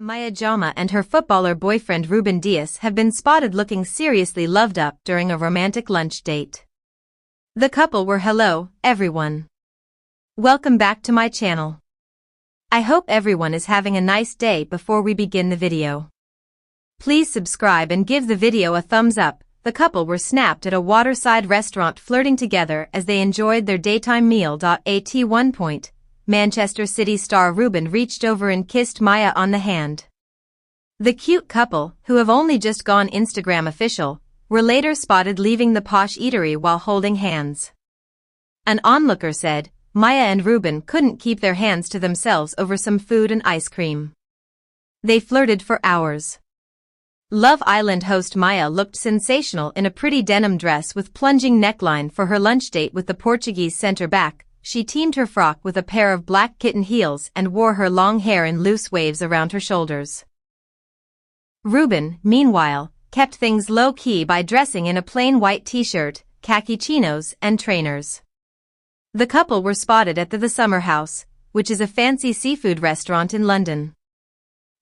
Maya Jama and her footballer boyfriend Ruben Dias have been spotted looking seriously loved up during a romantic lunch date. The couple were hello, everyone. Welcome back to my channel. I hope everyone is having a nice day. Before we begin the video, please subscribe and give the video a thumbs up. The couple were snapped at a waterside restaurant flirting together as they enjoyed their daytime meal. At one point, Manchester City star Ruben reached over and kissed Maya on the hand. The cute couple, who have only just gone Instagram official, were later spotted leaving the posh eatery while holding hands. An onlooker said, Maya and Ruben couldn't keep their hands to themselves over some food and ice cream. They flirted for hours. Love Island host Maya looked sensational in a pretty denim dress with plunging neckline for her lunch date with the Portuguese centre-back. She teamed her frock with a pair of black kitten heels and wore her long hair in loose waves around her shoulders. Ruben, meanwhile, kept things low-key by dressing in a plain white t-shirt, khaki chinos, and trainers. The couple were spotted at the Summer House, which is a fancy seafood restaurant in London.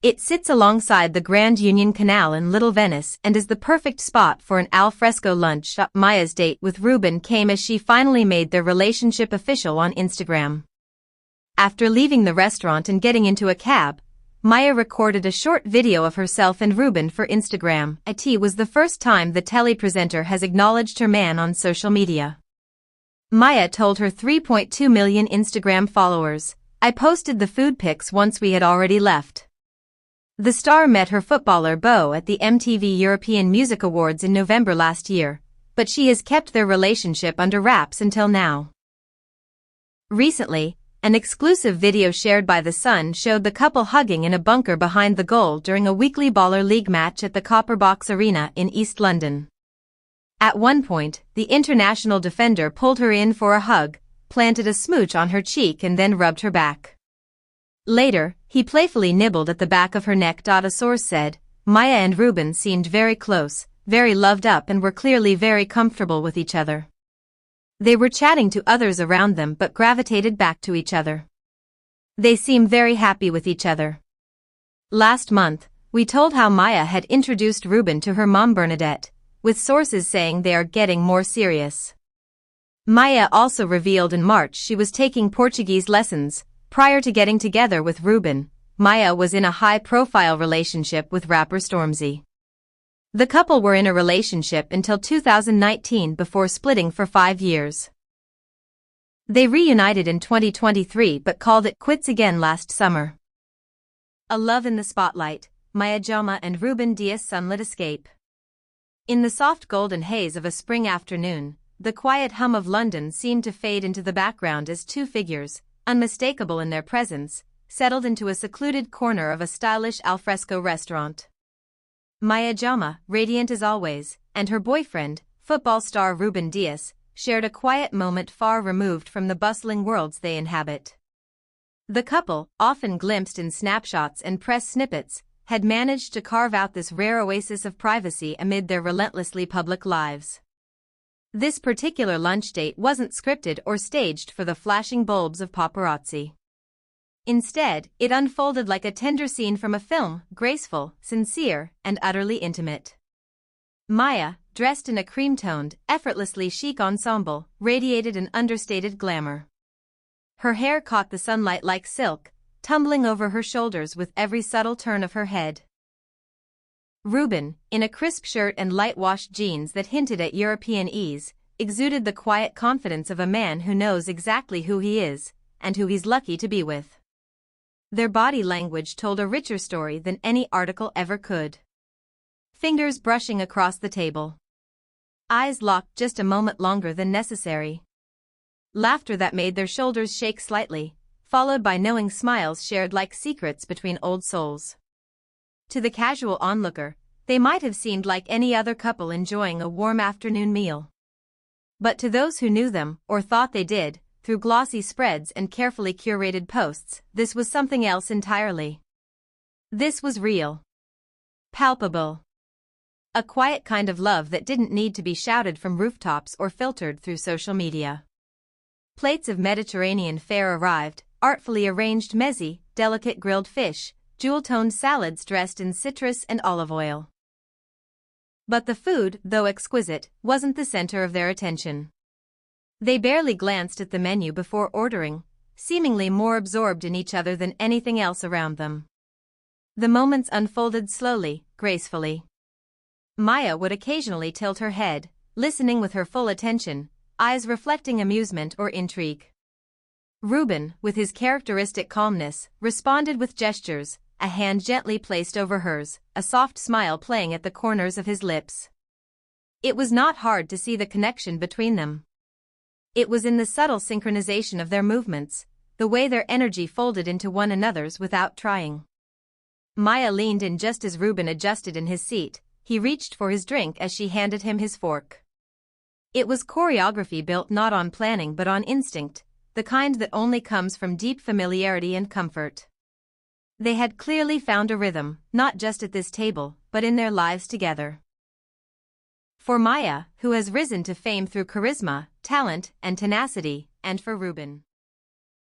It sits alongside the Grand Union Canal in Little Venice and is the perfect spot for an al fresco lunch. Maya's date with Ruben came as she finally made their relationship official on Instagram. After leaving the restaurant and getting into a cab, Maya recorded a short video of herself and Ruben for Instagram. It was the first time the telepresenter has acknowledged her man on social media. Maya told her 3.2 million Instagram followers, "I posted the food pics once we had already left." The star met her footballer beau at the MTV European Music Awards in November last year, but she has kept their relationship under wraps until now. Recently, an exclusive video shared by The Sun showed the couple hugging in a bunker behind the goal during a weekly Baller League match at the Copper Box Arena in East London. At one point, the international defender pulled her in for a hug, planted a smooch on her cheek and then rubbed her back. Later, he playfully nibbled at the back of her neck. A source said, Maya and Ruben seemed very close, very loved up and were clearly very comfortable with each other. They were chatting to others around them but gravitated back to each other. They seem very happy with each other. Last month, we told how Maya had introduced Ruben to her mom Bernadette, with sources saying they are getting more serious. Maya also revealed in March she was taking Portuguese lessons. Prior to getting together with Ruben, Maya was in a high-profile relationship with rapper Stormzy. The couple were in a relationship until 2019 before splitting for 5 years. They reunited in 2023 but called it quits again last summer. A love in the spotlight, Maya Jama and Ruben Dias' sunlit escape. In the soft golden haze of a spring afternoon, the quiet hum of London seemed to fade into the background as two figures, unmistakable in their presence, settled into a secluded corner of a stylish alfresco restaurant. Maya Jama, radiant as always, and her boyfriend, football star Ruben Dias, shared a quiet moment far removed from the bustling worlds they inhabit. The couple, often glimpsed in snapshots and press snippets, had managed to carve out this rare oasis of privacy amid their relentlessly public lives. This particular lunch date wasn't scripted or staged for the flashing bulbs of paparazzi. Instead, it unfolded like a tender scene from a film, graceful, sincere, and utterly intimate. Maya, dressed in a cream-toned, effortlessly chic ensemble, radiated an understated glamour. Her hair caught the sunlight like silk, tumbling over her shoulders with every subtle turn of her head. Ruben, in a crisp shirt and light-washed jeans that hinted at European ease, exuded the quiet confidence of a man who knows exactly who he is, and who he's lucky to be with. Their body language told a richer story than any article ever could. Fingers brushing across the table. Eyes locked just a moment longer than necessary. Laughter that made their shoulders shake slightly, followed by knowing smiles shared like secrets between old souls. To the casual onlooker, they might have seemed like any other couple enjoying a warm afternoon meal. But to those who knew them, or thought they did, through glossy spreads and carefully curated posts, this was something else entirely. This was real. Palpable. A quiet kind of love that didn't need to be shouted from rooftops or filtered through social media. Plates of Mediterranean fare arrived, artfully arranged mezzi, delicate grilled fish, jewel-toned salads dressed in citrus and olive oil. But the food, though exquisite, wasn't the center of their attention. They barely glanced at the menu before ordering, seemingly more absorbed in each other than anything else around them. The moments unfolded slowly, gracefully. Maya would occasionally tilt her head, listening with her full attention, eyes reflecting amusement or intrigue. Ruben, with his characteristic calmness, responded with gestures, a hand gently placed over hers, a soft smile playing at the corners of his lips. It was not hard to see the connection between them. It was in the subtle synchronization of their movements, the way their energy folded into one another's without trying. Maya leaned in just as Ruben adjusted in his seat. He reached for his drink as she handed him his fork. It was choreography built not on planning but on instinct, the kind that only comes from deep familiarity and comfort. They had clearly found a rhythm, not just at this table, but in their lives together. For Maya, who has risen to fame through charisma, talent, and tenacity, and for Ruben,